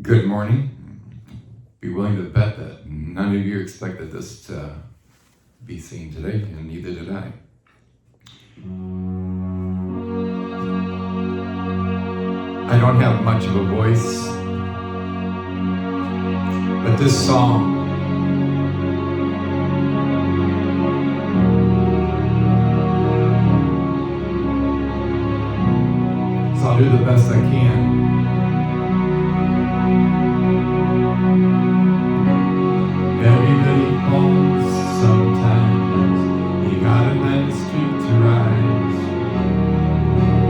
Good morning. Be willing to bet that none of you expected this to be seen today, and neither did I. I don't have much of a voice, but this song so I'll do the best I can. Everybody falls sometimes. You gotta let the street to rise.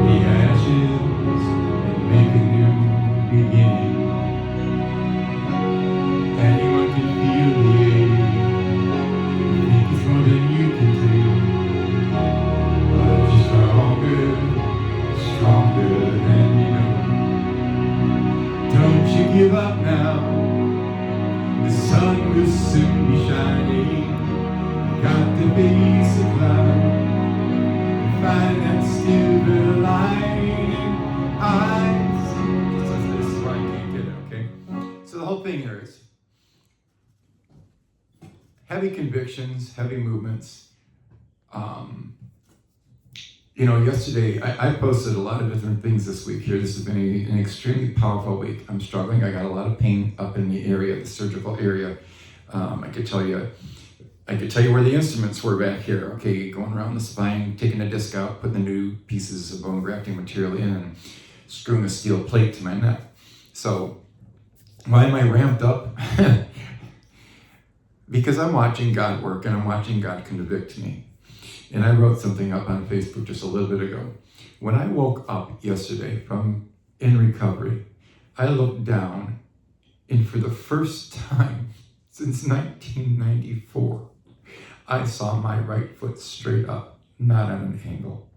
The ashes and make a new beginning. Anyone can feel the ache. Think it's more than you can take. But you're stronger than you know. Don't you give up now. The sun will soon be shining. Got the base of cloud. Find that silver lining. I see. This is why I can't get it, okay? So the whole thing here is heavy convictions, heavy movements. Yesterday I posted a lot of different things this week here. This has been an extremely powerful week. I'm struggling. I got a lot of pain up in the area, the surgical area. I could tell you where the instruments were back here. Okay, going around the spine, taking the disc out, putting the new pieces of bone grafting material in, and screwing a steel plate to my neck. So why am I ramped up? Because I'm watching God work and I'm watching God convict me. And I wrote something up on Facebook just a little bit ago. When I woke up yesterday in recovery, I looked down, and for the first time since 1994, I saw my right foot straight up, not at an angle.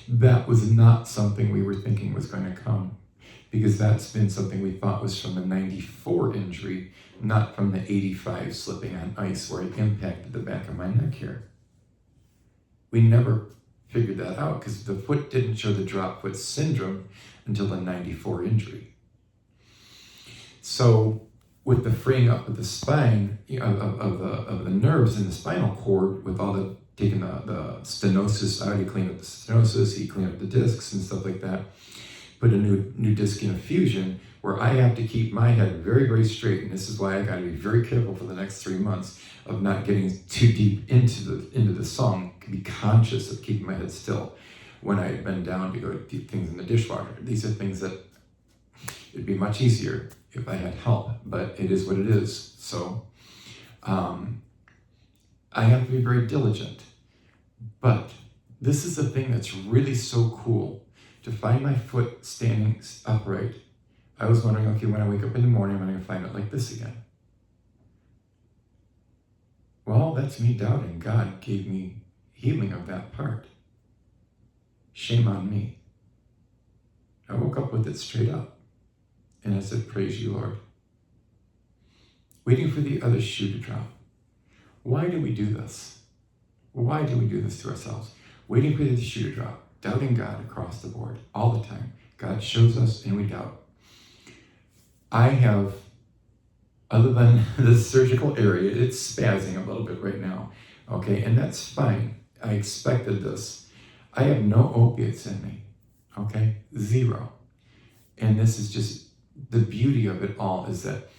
That was not something we were thinking was going to come, because that's been something we thought was from the 94 injury, not from the 85 slipping on ice where it impacted the back of my neck here. We never figured that out because the foot didn't show the drop foot syndrome until the 94 injury. So with the freeing up of the spine, of the nerves in the spinal cord, with all the taking the stenosis out, he cleaned up the stenosis, he cleaned up the discs and stuff like that, put a new disc in a fusion, where I have to keep my head very, very straight, and this is why I got to be very careful for the next 3 months of not getting too deep into the song, be conscious of keeping my head still when I bend down to go do things in the dishwasher. These are things that it'd be much easier if I had help, but it is what it is. So I have to be very diligent. But this is the thing that's really so cool, to find my foot standing upright. I was wondering, okay, when I wake up in the morning, am I going to find it like this again? Well, that's me doubting God gave me healing of that part. Shame on me. I woke up with it straight up, and I said, praise you, Lord. Waiting for the other shoe to drop. Why do we do this? Why do we do this to ourselves? Waiting for the shoe to drop, doubting God across the board, all the time. God shows us and we doubt. I have, other than the surgical area, it's spazzing a little bit right now, okay, and that's fine. I expected this. I have no opiates in me, okay, 0. And this is just, the beauty of it all is that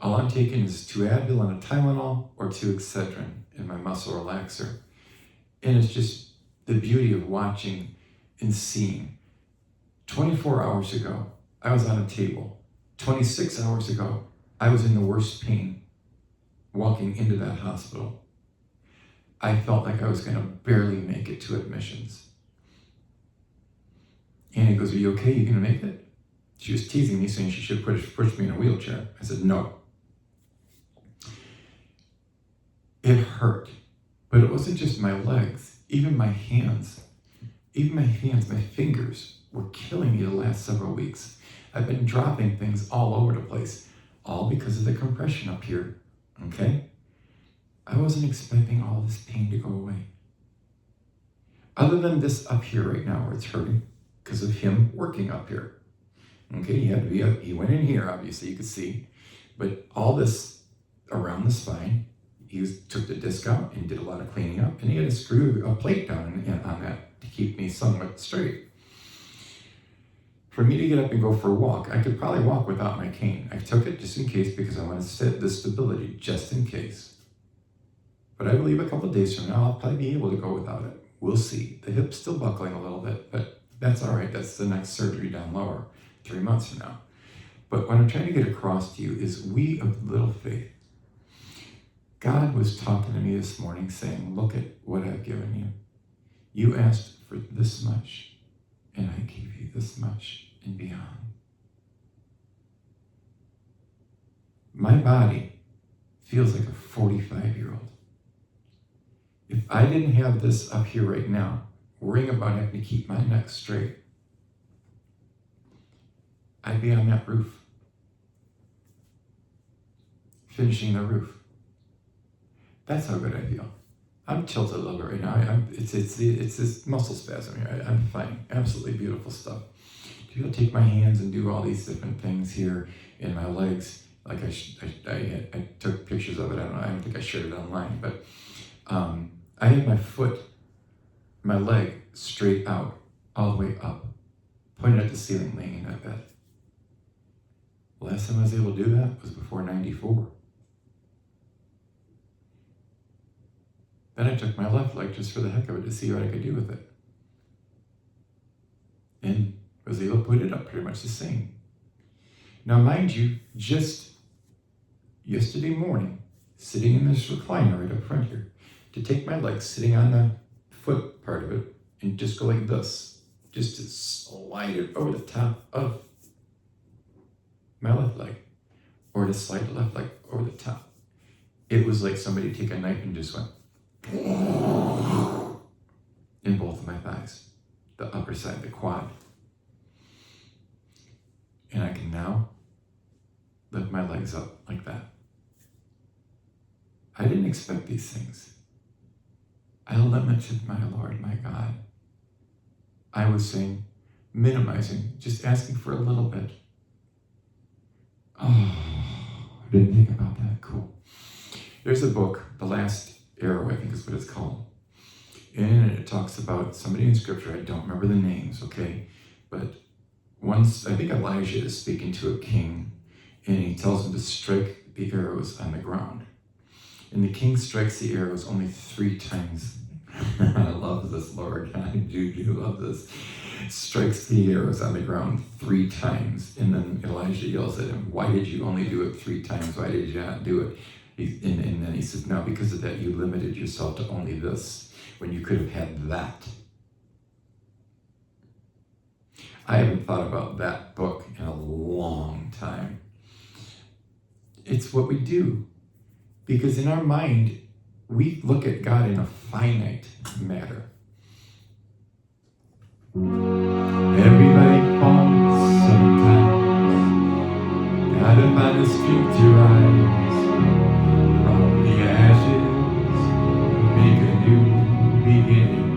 all I'm taking is 2 Advil and a Tylenol or 2 Excedrin in my muscle relaxer. And it's just the beauty of watching and seeing. 24 hours ago, I was on a table. 26 hours ago, I was in the worst pain walking into that hospital. I felt like I was going to barely make it to admissions. Annie goes, are you okay? You going to make it? She was teasing me, saying she should push me in a wheelchair. I said, no. It hurt, but it wasn't just my legs, even my hands. My fingers were killing me the last several weeks. I've been dropping things all over the place, all because of the compression up here, okay? I wasn't expecting all this pain to go away. Other than this up here right now where it's hurting because of him working up here. Okay, he had to be up. He went in here, obviously, you could see. But all this around the spine, took the disc out and did a lot of cleaning up. And he had to screw a plate down on that to keep me somewhat straight. For me to get up and go for a walk, I could probably walk without my cane. I took it just in case because I want to set the stability just in case. But I believe a couple of days from now, I'll probably be able to go without it. We'll see. The hip's still buckling a little bit, but that's all right. That's the next surgery down lower, 3 months from now. But what I'm trying to get across to you is we of little faith. God was talking to me this morning saying, look at what I've given you. You asked for this much, and I gave you this much and beyond. My body feels like a 45-year-old. If I didn't have this up here right now, worrying about having to keep my neck straight, I'd be on that roof, finishing the roof. That's how good I feel. I'm tilted a little bit right now. It's this muscle spasm here. I'm fine. Absolutely beautiful stuff. To take my hands and do all these different things here in my legs. Like I took pictures of it. I don't think I shared it online, but I had my leg straight out, all the way up, pointed at the ceiling, laying in that bed. Last time I was able to do that was before 94. Then I took my left leg just for the heck of it to see what I could do with it. And was able to put it up pretty much the same. Now, mind you, just yesterday morning, sitting in this recliner right up front here, to take my leg sitting on the foot part of it and just go like this, just to slide it over the top of my left leg, or to slide the left leg over the top. It was like somebody take a knife and just went in both of my thighs, the upper side, the quad. And I can now lift my legs up like that. I didn't expect these things. I limited my Lord, my God. I was saying, minimizing, just asking for a little bit. Oh, I didn't think about that. Cool. There's a book, The Last Arrow, I think is what it's called. And it talks about somebody in scripture, I don't remember the names, okay? But once, I think Elijah is speaking to a king, and he tells him to strike the arrows on the ground. And the king strikes the arrows only 3 times. I love this, Lord. I do love this. Strikes the arrows on the ground 3 times. And then Elijah yells at him, why did you only do it 3 times? Why did you not do it? And then he says, no, because of that, you limited yourself to only this, when you could have had that. I haven't thought about that book in a long time. It's what we do. Because in our mind, we look at God in a finite matter. Everybody falls sometimes. Gotta find the strength to rise from the ashes, make a new beginning.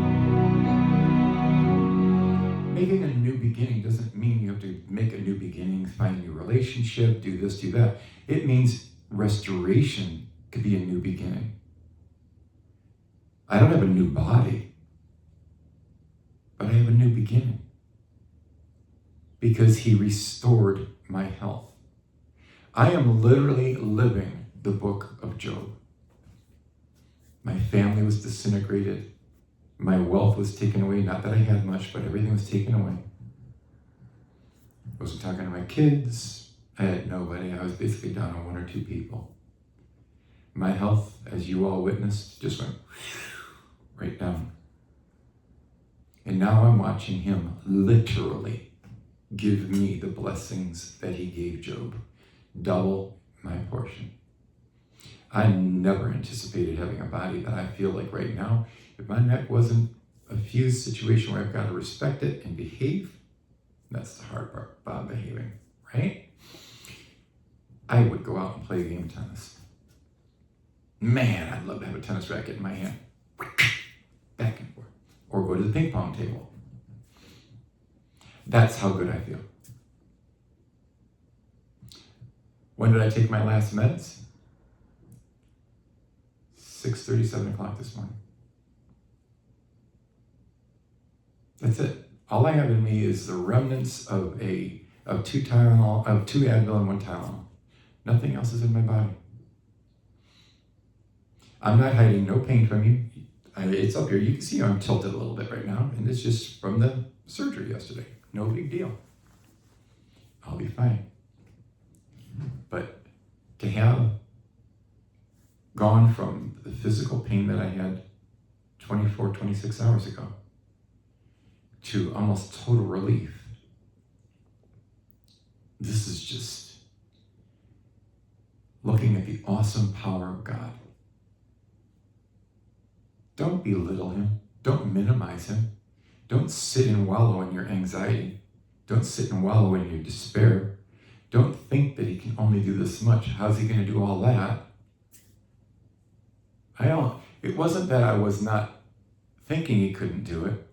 Making a new beginning doesn't mean you have to make a new beginning, find a new relationship, do this, do that. It means restoration could be a new beginning. I don't have a new body, but I have a new beginning because he restored my health. I am literally living the book of Job. My family was disintegrated. My wealth was taken away. Not that I had much, but everything was taken away. I wasn't talking to my kids. I had nobody. I was basically down to 1 or 2 people. My health, as you all witnessed, just went right down. And now I'm watching him literally give me the blessings that he gave Job. Double my portion. I never anticipated having a body that I feel like right now, if my neck wasn't a fused situation where I've got to respect it and behave, that's the hard part about behaving, right? I would go out and play a game of tennis. Man, I'd love to have a tennis racket in my hand. Back and forth. Or go to the ping pong table. That's how good I feel. When did I take my last meds? 6:30, 7 o'clock this morning. That's it. All I have in me is the remnants of two Tylenol, of 2 Advil and 1 Tylenol. Nothing else is in my body. I'm not hiding no pain from you. It's up here. You can see I'm tilted a little bit right now, and it's just from the surgery yesterday. No big deal. I'll be fine. But to have gone from the physical pain that I had 24, 26 hours ago to almost total relief, this is just looking at the awesome power of God. Don't belittle him. Don't minimize him. Don't sit and wallow in your anxiety. Don't sit and wallow in your despair. Don't think that he can only do this much. How's he going to do all that? It wasn't that I was not thinking he couldn't do it.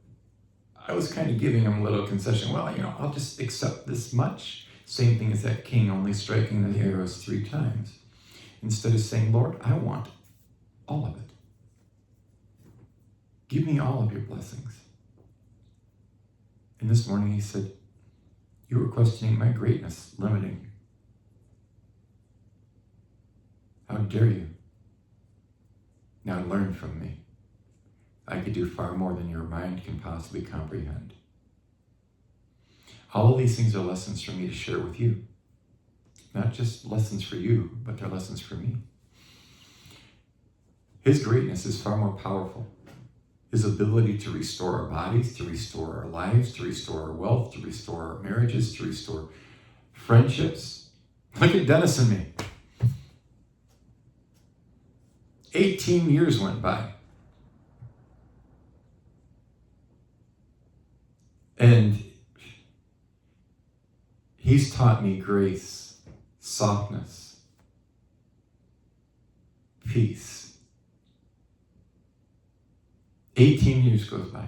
I was kind of giving him a little concession. Well, I'll just accept this much. Same thing as that king only striking the arrows 3 times. Instead of saying, Lord, I want all of it. Give me all of your blessings. And this morning he said, you were questioning my greatness, limiting you. How dare you? Now learn from me. I could do far more than your mind can possibly comprehend. All of these things are lessons for me to share with you. Not just lessons for you, but they're lessons for me. His greatness is far more powerful. His ability to restore our bodies, to restore our lives, to restore our wealth, to restore our marriages, to restore friendships. Look at Dennis and me. 18 years went by. And he's taught me grace, softness, peace. 18 years goes by,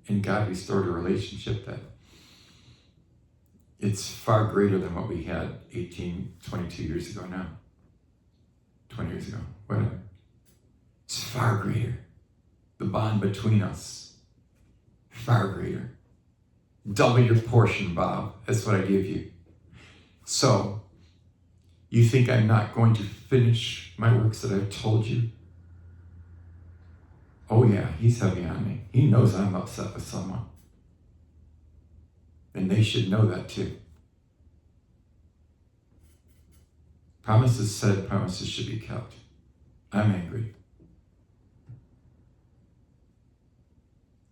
and God restored a relationship that it's far greater than what we had 18, 22 years ago now. 20 years ago, whatever. It's far greater. The bond between us, far greater. Double your portion, Bob. That's what I give you. So, you think I'm not going to finish my works that I've told you? Oh yeah, he's heavy on me. He knows I'm upset with someone. And they should know that too. Promises said, promises should be kept. I'm angry.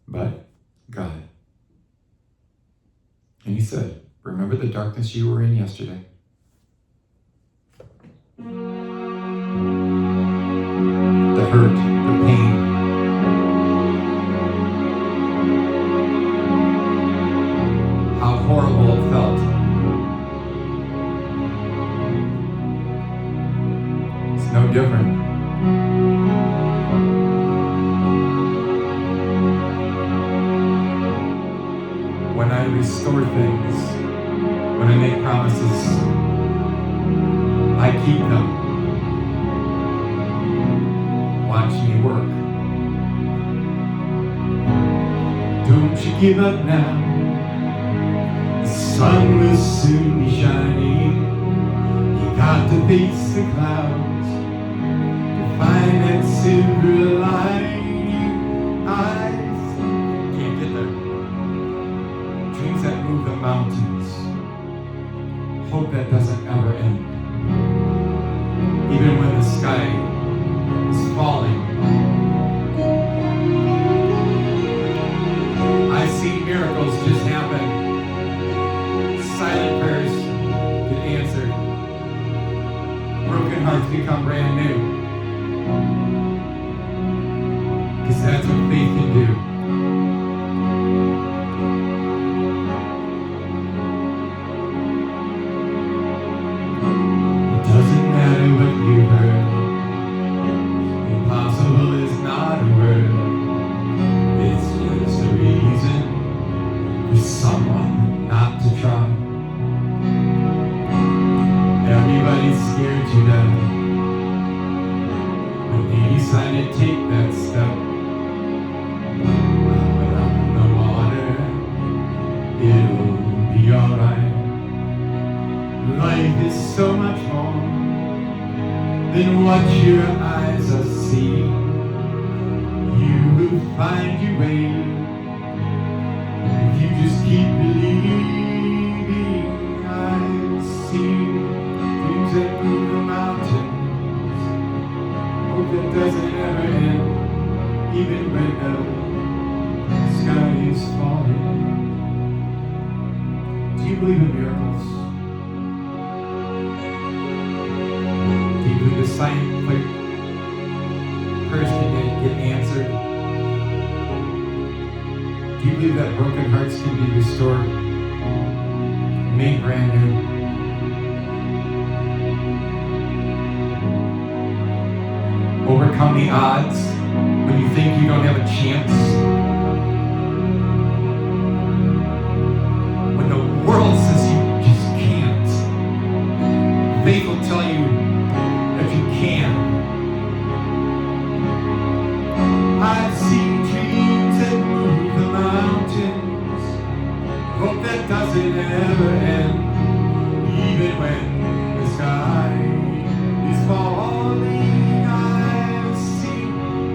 But God. And he said, remember the darkness you were in yesterday? The hurt, the pain. How horrible it felt. It's no different. When I restore things, when I make promises, I keep them. Watch me work. Don't you give up now. The sun will soon be shining. You got to face the clouds to find that silver lining. I can't get there. Dreams that move the mountains. Hope that doesn't ever end. Even when the sky is falling. I see miracles just happen. Silent prayers get answered. Broken hearts become brand new. Because that's what faith can do. It doesn't matter what you heard. Impossible is not a word. It's just a reason for someone not to try. Everybody's scared to death when they decide to take that step. But out in the water, it'll be alright. Life is so much more than what your eyes are seeing. You will find your way if you just keep believing. I've seen dreams that move the mountains. Hope that doesn't ever end, even when the sky is falling. Do you believe in miracles? Do you believe the scientific prayers can get answered? Do you believe that broken hearts can be restored, made brand new? Overcome the odds when you think you don't have a chance? When the world says you just can't, faith will tell you that you can. I've seen dreams that move the mountains. Hope that doesn't ever end, even when the sky is falling. I've seen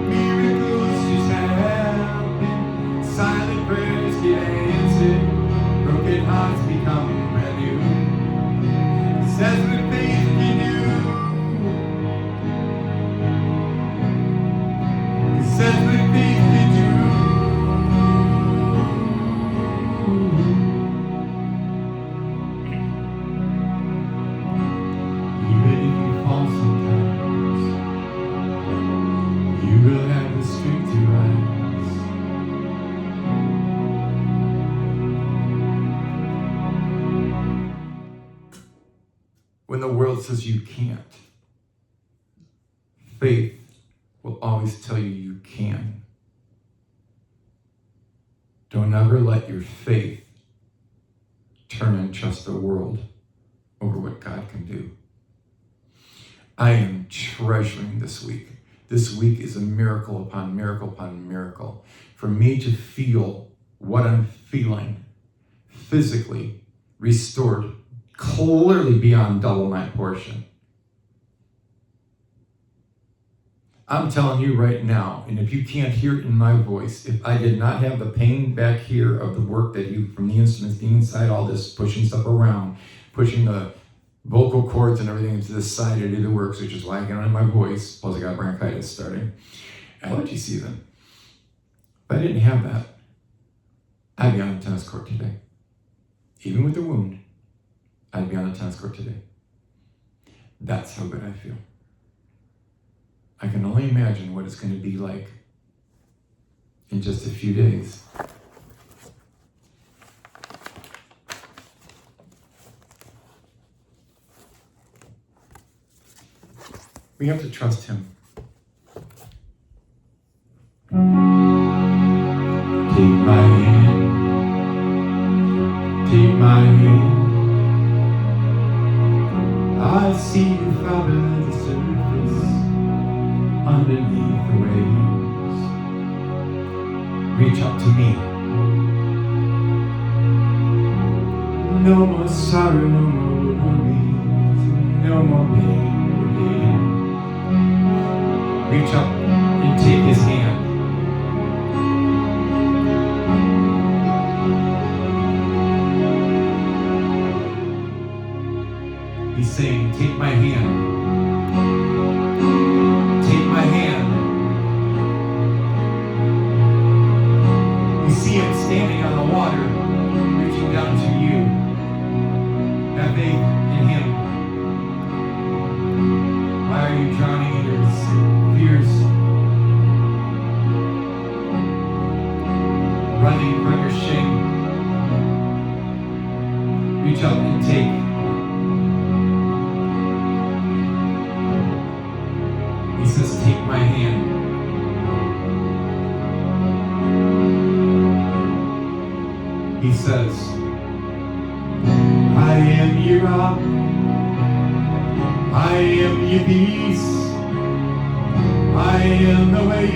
miracles just happen. Silent prayers get answered. Broken hearts become brand new. 'Cause that's what faith can do. Says what faith can do. Even if you fall sometimes, you will have the strength to rise. When the world says you can't, faith will always tell you you can. Don't ever let your faith turn and trust the world over what God can do. I am treasuring this week. This week is a miracle upon miracle upon miracle. For me to feel what I'm feeling physically restored, clearly beyond double my portion. I'm telling you right now, and if you can't hear it in my voice, if I did not have the pain back here of the work that you, from the instruments being inside all this, pushing stuff around, pushing the vocal cords and everything into this side to do the works, which is why I get on my voice, plus I got bronchitis starting, allergy season. If I didn't have that, I'd be on the tennis court today. Even with the wound, I'd be on the tennis court today. That's how good I feel. I can only imagine what it's going to be like in just a few days. We have to trust Him. Take my hand. Take my hand. I see you follow the surface underneath the waves. Reach up to me. No more sorrow, no more worries, no more pain again. Reach up and take His hand. He's saying, take my hand. Take my hand. You see Him standing on the water, reaching down to you. Have faith in Him. Why are you drowning in your fears? Running from your shame. Reach up and take. He says, take my hand. He says, I am your rock. I I am your peace. I am the way.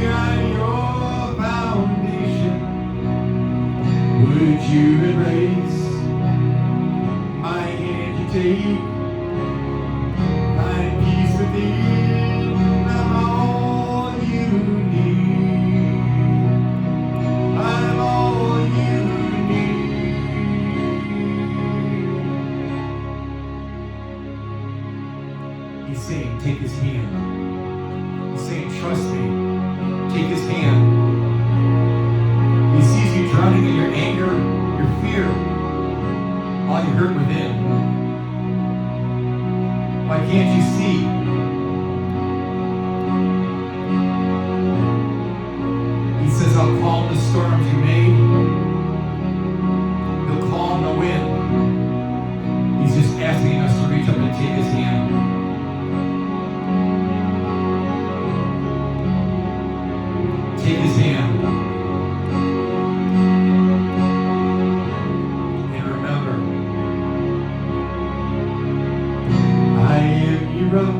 I'm your foundation. Would you embrace my hand you take? Find peace within. I'm all you need. I'm all you need. He's saying, take his hand. He's saying, trust me. Take his hand. He sees you drowning in your anger, your fear, all you hurt within. Why can't you see? He says, I'll calm the storms you made. He'll calm the wind. He's just asking us to reach up and take his hand. Take his hand. And remember, I am your rock.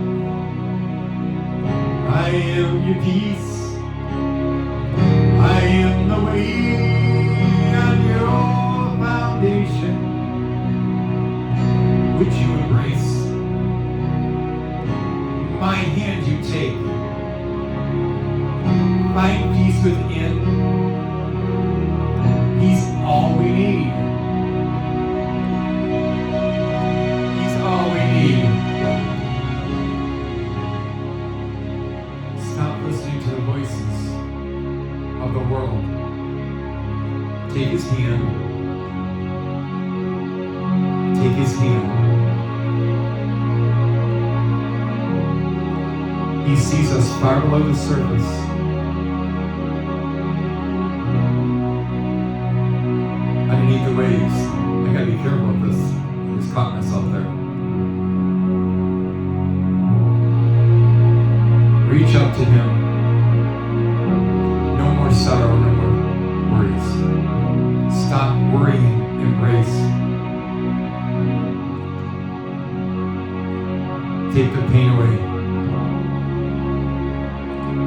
I am your peace. I am the way. I'm your foundation. Would you embrace my hand you take? Find peace within. He's all we need. He's all we need. Stop listening to the voices of the world. Take his hand. Take his hand. He sees us far below the surface. Underneath the waves. I gotta be careful of this. I just caught myself there. Reach up to him. No more sorrow, no more worries. Stop worrying, embrace. Take the pain away.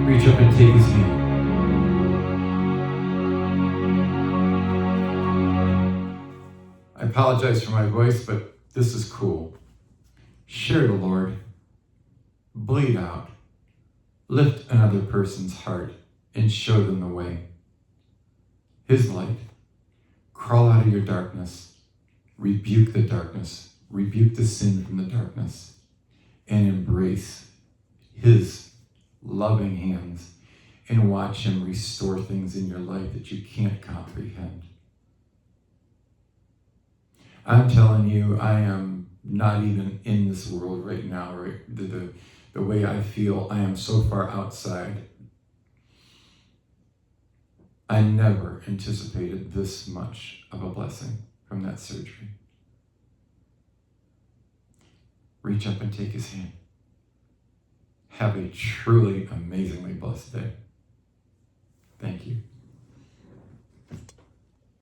Reach up and take his hand. I apologize for my voice, but this is cool. Share the Lord. Bleed out. Lift another person's heart and show them the way. His light. Crawl out of your darkness. Rebuke the darkness. Rebuke the sin from the darkness. And embrace his loving hands and watch him restore things in your life that you can't comprehend. I'm telling you, I am not even in this world right now. Right? The way I feel, I am so far outside. I never anticipated this much of a blessing from that surgery. Reach up and take his hand. Have a truly amazingly blessed day. Thank you.